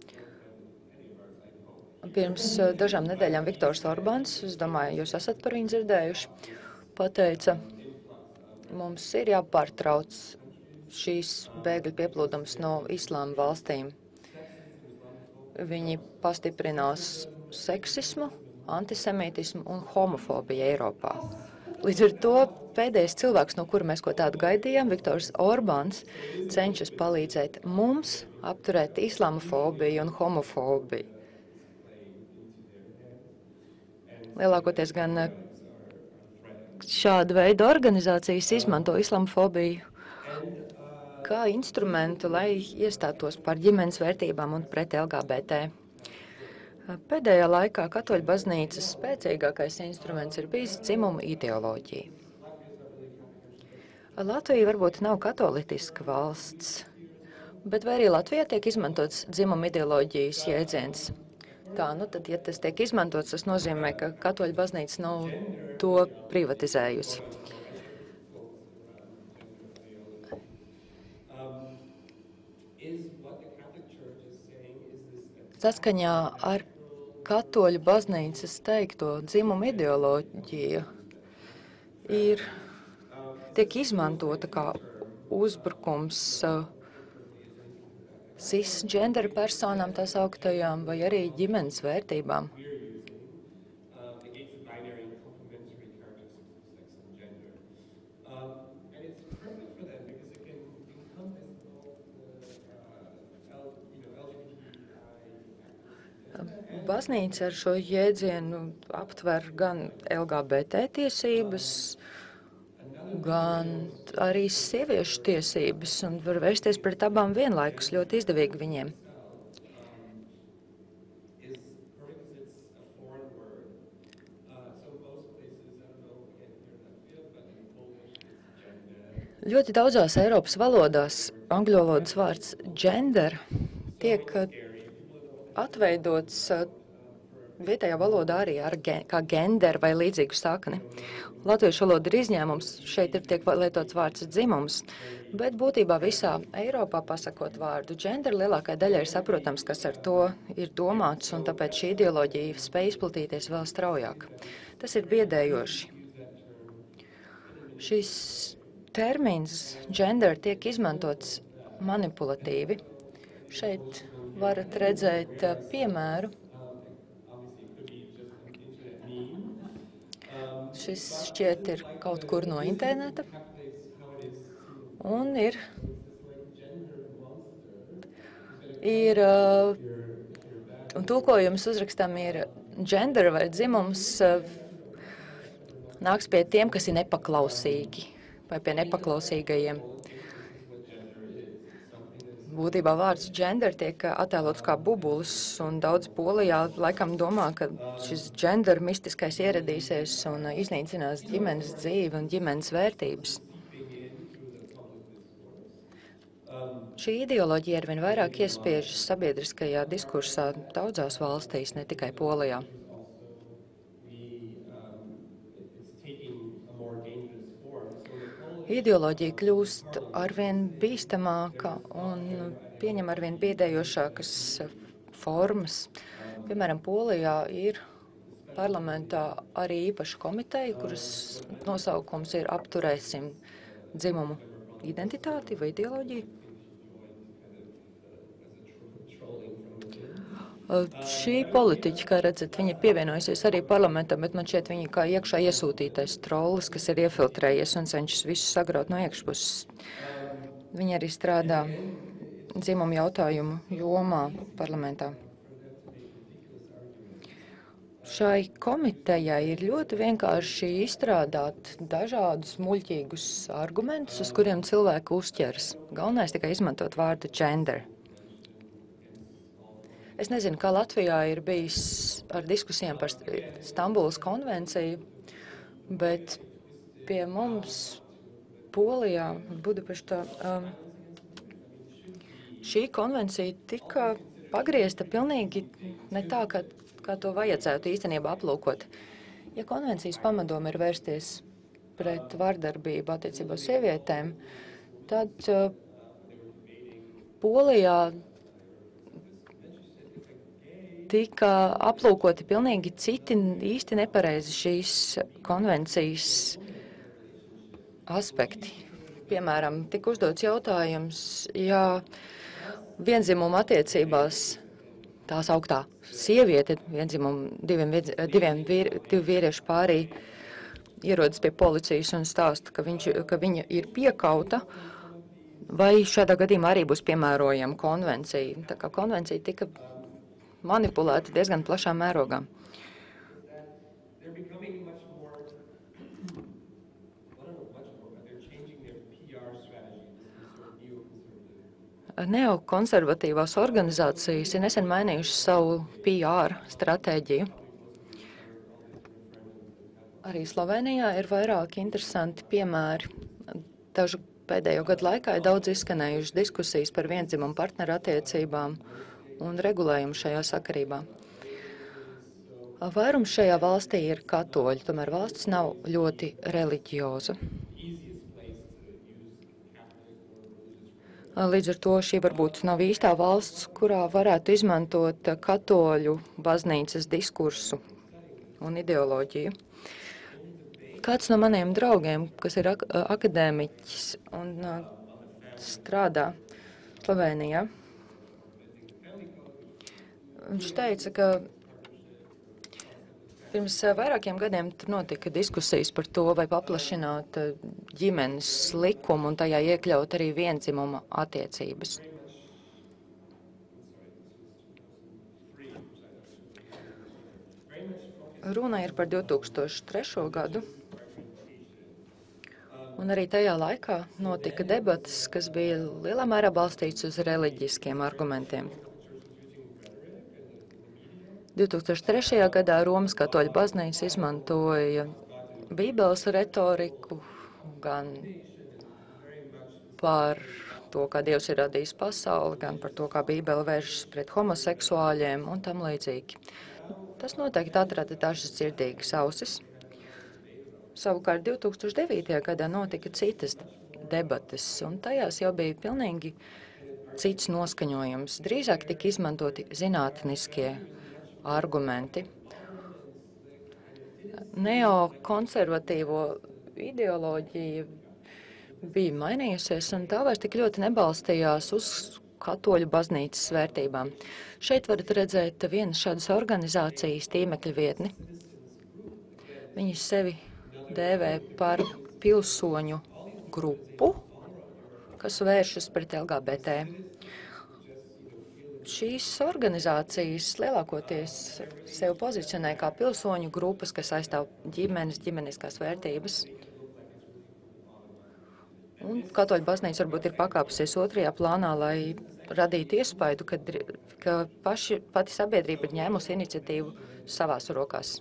Pirms dažām nedēļām Viktors Orbāns, es domāju, jūs esat par viņu dzirdējuši, pateica, mums ir jāpārtrauc šīs bēgļu pieplūdums no islāma valstīm. Viņi pastiprinās seksismu, antisemītismu un homofobiju Eiropā. Līdz ar to pēdējais cilvēks, no kura mēs ko tādu gaidījām, Viktors Orbāns, cenšas palīdzēt mums apturēt islamofobiju un homofobiju. Lielākoties gan šāda veida organizācijas izmanto islamofobiju kā instrumentu, lai iestātos par ģimenes vērtībām un pret LGBT. Pēdējā laikā katoļu baznīcas spēcīgākais instruments ir bijis dzimuma ideoloģija. Latvija varbūt nav katolitiska valsts, bet vai arī Latvijā tiek izmantots dzimuma ideoloģijas jēdziens? Tā, tad, ja tas tiek izmantots, tas nozīmē, ka katoļu baznīca nav to privatizējusi. Saskaņā ar katoļu baznīcas teikto dzimuma ideoloģija tiek izmantota kā uzbrukums cisgender personām, tās augtajām, vai arī ģimenes vērtībām. Baznīca ar šo jēdzienu aptver gan LGBT tiesības, gan arī sieviešu tiesības un var vērsties pret abām vienlaikus ļoti izdevīgi viņiem. Ļoti daudzās Eiropas valodās angļu valodas vārds gender tiek atveidots vietējā valodā arī ar kā gender vai līdzīgu sakni. Latviešu valoda ir izņēmums, šeit tiek lietots vārds dzimums, bet būtībā visā Eiropā pasakot vārdu gender lielākai daļai ir saprotams, kas ar to ir domāts, un tāpēc šī ideoloģija spēj izplatīties vēl straujāk. Tas ir biedējoši. Šis termins gender tiek izmantots manipulatīvi. Šeit varat redzēt piemēru. Šis šķiet ir kaut kur no interneta. Un un tulkojums uzrakstam ir gender vai dzimums nāks pie tiem, kas ir nepaklausīgi vai pie nepaklausīgajiem. Būtībā vārds gender tiek attēlots kā bubulis, un daudz Polijā laikam domā, ka šis gender mistiskais ieradīsies un iznīcinās ģimenes dzīvi un ģimenes vērtības. Šī ideoloģija arvien vairāk iespiežas sabiedriskajā diskursā daudzās valstīs, ne tikai Polijā. Ideoloģija kļūst arvien bīstamāka un pieņem arvien biedējošākas formas. Piemēram, Polijā ir parlamentā arī īpaša komiteja, kuras nosaukums ir Apturēsim dzimumu identitāti vai ideoloģiju. Šī politiķa, kā redzat, viņa ir pievienojusies arī parlamentam, bet man šķiet viņa kā iekšā iesūtītais trollis, kas ir iefiltrējies un cenšas visu sagraut no iekšpuses. Viņa arī strādā dzimumu jautājumu jomā parlamentā. Šai komitejai ir ļoti vienkārši izstrādāt dažādus muļķīgus argumentus, uz kuriem cilvēki uzķeras. Galvenais tikai izmantot vārdu gender. Es nezinu, kā Latvijā ir bijis ar diskusijām par Stambulas konvenciju, bet pie mums Polijā, Budapeštā, šī konvencija tika pagriezta pilnīgi ne tā, kā to vajadzētu īstenībā aplūkot. Ja konvencijas pamatdoma ir vērsties pret vardarbību attiecībā uz sievietēm, tad Polijā tika aplūkoti pilnīgi citi īsti nepareizi šīs konvencijas aspekti. Piemēram, tika uzdots jautājums, ja viendzimuma attiecībās tā sauktā sieviete, divu vīriešu pārī ierodas pie policijas un stāsta, ka viņa ir piekauta, vai šādā gadījumā arī būs piemērojama konvencija. Tā kā konvencija tika manipulēti diezgan plašā mērogā. Neokonservatīvās organizācijas ir nesen mainījušas savu PR stratēģiju. Arī Slovenijā ir vairāki interesanti piemēri. Dažu pēdējo gadu laikā ir daudz izskanējušas diskusijas par viendzimumu partneru attiecībām un regulējumu šajā sakarībā. Vairums šajā valstī ir katoļi, tomēr valsts nav ļoti reliģioza. Līdz ar to šī varbūt nav īstā valsts, kurā varētu izmantot katoļu baznīcas diskursu un ideoloģiju. Kāds no maniem draugiem, kas ir akadēmiķis un strādā Slovenijā, viņš teica, ka pirms vairākiem gadiem tur notika diskusijas par to, vai paplašināt ģimenes likumu un tajā iekļaut arī viendzimuma attiecības. Runa ir par 2003. gadu, un arī tajā laikā notika debatas, kas bija lielā mērā balstīts uz reliģiskiem argumentiem. 2003. gadā Romas katoļu baznīca izmantoja Bībeles retoriku, gan par to, kā Dievs ir radījis pasauli, gan par to, kā Bībele vēršas pret homoseksuāļiem un tam līdzīgi. Tas noteikti atrada dažas dzirdīgas ausis. Savukārt 2009. gadā notika citas debates, un tajās jau bija pilnīgi cits noskaņojums. Drīzāk tika izmantoti zinātniskie argumenti. Neokonservatīvo ideoloģija bija mainījusies, un tā vairs tik ļoti nebalstījās uz katoļu baznīcas vērtībām. Šeit varat redzēt vienas šādas organizācijas tīmekļa vietni. Viņi sevi dēvē par pilsoņu grupu, kas vēršas pret LGBT. Šīs organizācijas lielākoties sev pozicionē kā pilsoņu grupas, kas aizstāv ģimeniskās vērtības. Un katoļu baznīca varbūt ir pakāpusies otrajā plānā, lai radītu iespaidu, ka pati sabiedrība ir ņēmusi iniciatīvu savās rokās.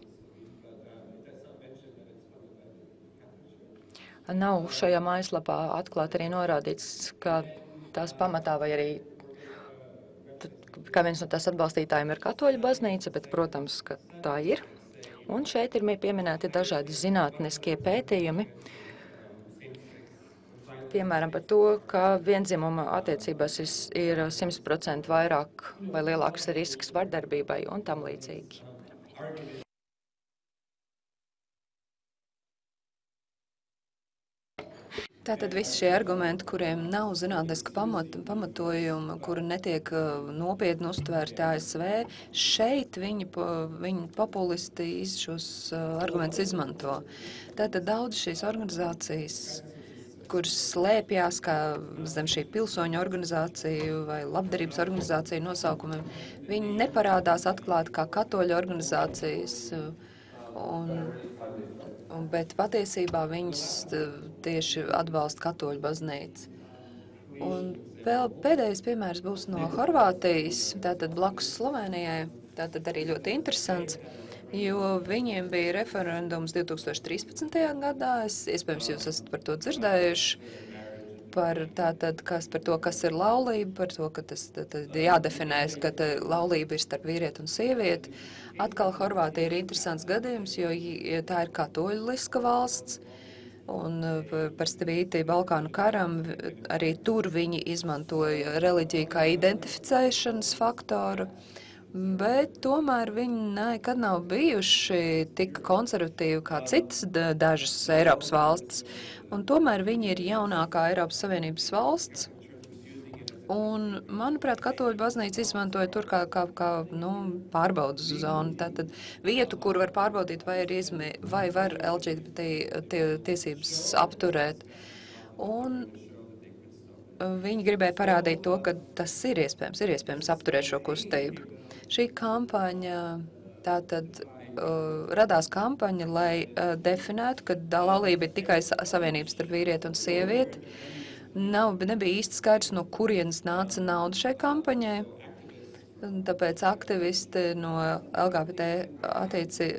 Nav šajā mājaslapā atklāt arī norādīts, ka tās pamatā vai arī kā viens no tās atbalstītājiem ir katoļu baznīca, bet, protams, ka tā ir. Un šeit ir pieminēti dažādi zinātniskie pētījumi, piemēram, par to, ka vienzimuma attiecībās ir 100% vairāk vai lielāks risks vardarbībai un tam līdzīgi. Tātad visi šie argumenti, kuriem nav zinātniska pamatojuma, kuri netiek nopietni uztvērti ASV, šeit viņi populisti šos argumentus izmanto. Tātad daudz šīs organizācijas, kuras slēpjās kā zem šī pilsoņu organizāciju vai labdarības organizāciju nosaukumiem, viņi neparādās atklāti kā katoļu organizācijas, bet patiesībā viņas tieši atbalsta katoļu baznīcu. Un vēl pēdējais piemērs būs no Horvātijas, tātad blakus Slovenijai, tātad arī ļoti interesants, jo viņiem bija referendums 2013. gadā, iespējams jūs esat par to dzirdējuši, par to, kas ir laulība, par to, ka tas jādefinē, ka laulība ir starp vīrieti un sievieti. Atkal Horvātija ir interesants gadījums, jo tā ir katoļiska valsts, un par spīti Balkānu karam arī tur viņi izmantoja reliģiju kā identificēšanas faktoru, bet tomēr viņi nekad nav bijuši tik konservatīvi kā citas dažas Eiropas valstis, un tomēr viņi ir jaunākā Eiropas Savienības valsts. Un, manuprāt, katoļu baznīca izmantoja tur kā pārbaudas zonu. Tātad vietu, kur var pārbaudīt, vai var LGBT tiesības apturēt. Un viņi gribēja parādīt to, ka tas ir iespējams apturēt šo kustību. Šī kampaņa tātad radās kampaņa, lai definētu, ka laulība ir tikai savienības starp vīrieti un sievieti. Nebija īsti skaidrs, no kurienes nāca nauda šai kampaņai. Tāpēc aktivisti no LGBT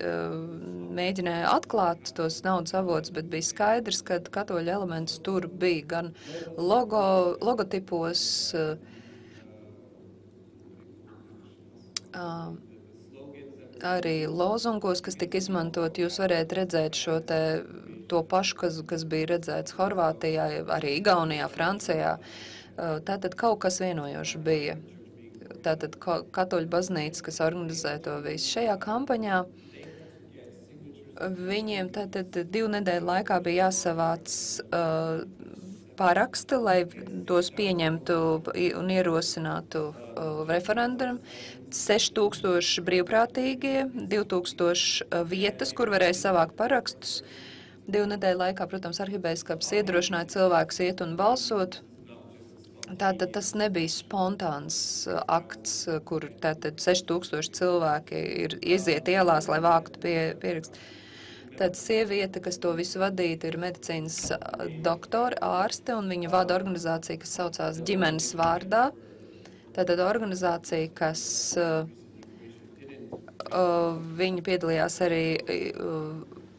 mēģināja atklāt tos naudas avotus, bet bija skaidrs, ka katoļu elements tur bija gan logotipos, arī lozungos, kas tika izmantot. Jūs varētu redzēt to pašu, kas bija redzēts Horvātijā, arī Igaunijā, Francijā. Tātad kaut kas vienojoši bija. Tātad katoļu baznīca, kas organizē to visu. Šajā kampaņā viņiem tātad 2 nedēļu laikā bija jāsavāc paraksti, lai tos pieņemtu un ierosinātu referendumu. 6000 brīvprātīgie, 2000 vietas, kur varēja savākt parakstus. 2 nedēļu laikā, protams, arhibēskaps iedrošināja cilvēkus iet un balsot. Tātad tas nebija spontāns akts, kur tātad 6000 cilvēki iziet ielās, lai vāktu pierakstu. Tad sieviete, kas to visu vadītu, ir medicīnas doktora, ārste, un viņa vada organizācija, kas saucās Ģimenes vārdā. Tātad organizācija, kas viņi piedalījās arī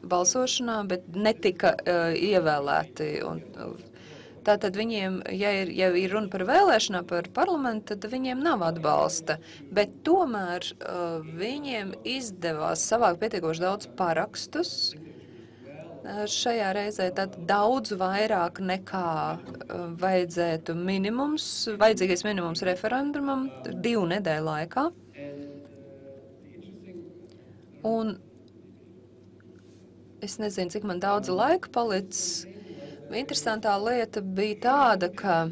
balsošanā, bet netika ievēlēti. Un Tātad viņiem, ja ir runa par vēlēšanām par parlamentu, tad viņiem nav atbalsta. Bet tomēr viņiem izdevās savākt pietiekoši daudz parakstus šajā reizē, tad daudz vairāk nekā vajadzētu vajadzīgais minimums referendumam 2 nedēļu laikā. Un es nezinu, cik man daudz laika palicis. Interesantā lieta bija tāda, ka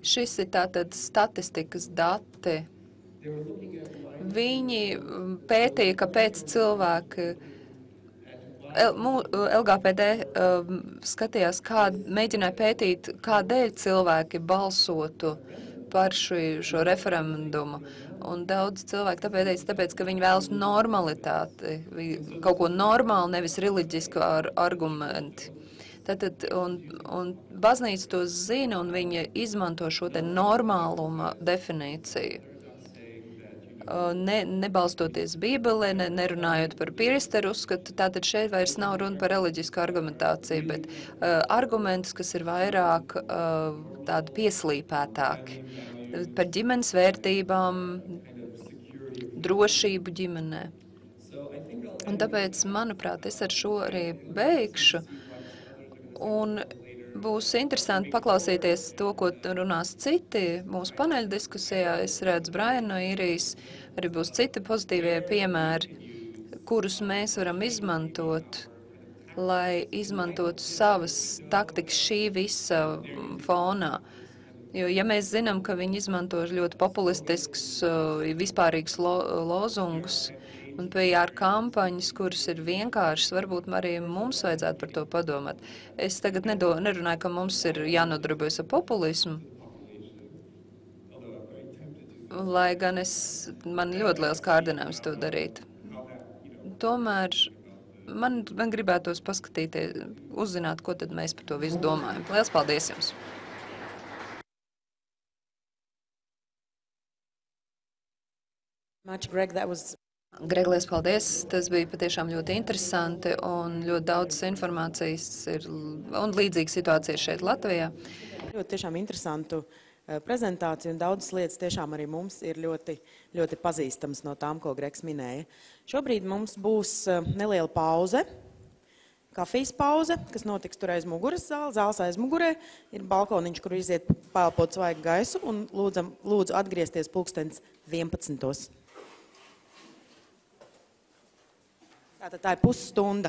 šis ir tātad statistikas dati. Viņi pētīja, kāpēc cilvēki, LGPD skatījās, mēģināja pētīt, kādēļ cilvēki balsotu par šo referendumu. Un daudz cilvēku tāpēc, ka viņi vēlas normalitāti, kaut ko normālu, nevis reliģisku argumenti. Tātad, un baznīca to zina, un viņa izmanto šo te normāluma definīciju. Nebalstoties Bībelē, nerunājot par priesteru uzskatu, tātad šeit vairs nav runa par reliģisku argumentāciju, bet argumentus, kas ir vairāk tādi pieslīpētāki. Par ģimenes vērtībām, drošību ģimenē. Un tāpēc, manuprāt, es ar šo arī beigšu. Un būs interesanti paklausīties to, ko runās citi mūsu paneļa diskusijā. Es redzu Brian no Īrijas, arī būs citi pozitīvie piemēri, kurus mēs varam izmantot, lai izmantotu savas taktikas šī visa fonā. Jo, ja mēs zinām, ka viņi izmanto ļoti populistiskus, vispārīgus lozungus un PR kampaņas, kuras ir vienkāršas, varbūt arī mums vajadzētu par to padomāt. Es tagad nerunāju, ka mums ir jānodarbojas ar populismu, lai gan man ļoti liels kārdinājums to darīt. Tomēr man gribētos paskatīties, uzzināt, ko tad mēs par to visu domājam. Liels paldies jums! Greg, liels paldies. Tas bija patiešām ļoti interesanti un ļoti daudz informācijas un līdzīga situācija šeit Latvijā. Ļoti tiešām interesantu prezentāciju un daudzas lietas tiešām arī mums ir ļoti, ļoti pazīstams no tām, ko Gregs minēja. Šobrīd mums būs neliela pauze, kafijas pauze, kas notiks tur aiz muguras zāles aiz mugurē. Ir balkoniņš, kur iziet pēlpot svaigu gaisu un lūdzu atgriezties 11:00. Tātad tā ir pusstunda.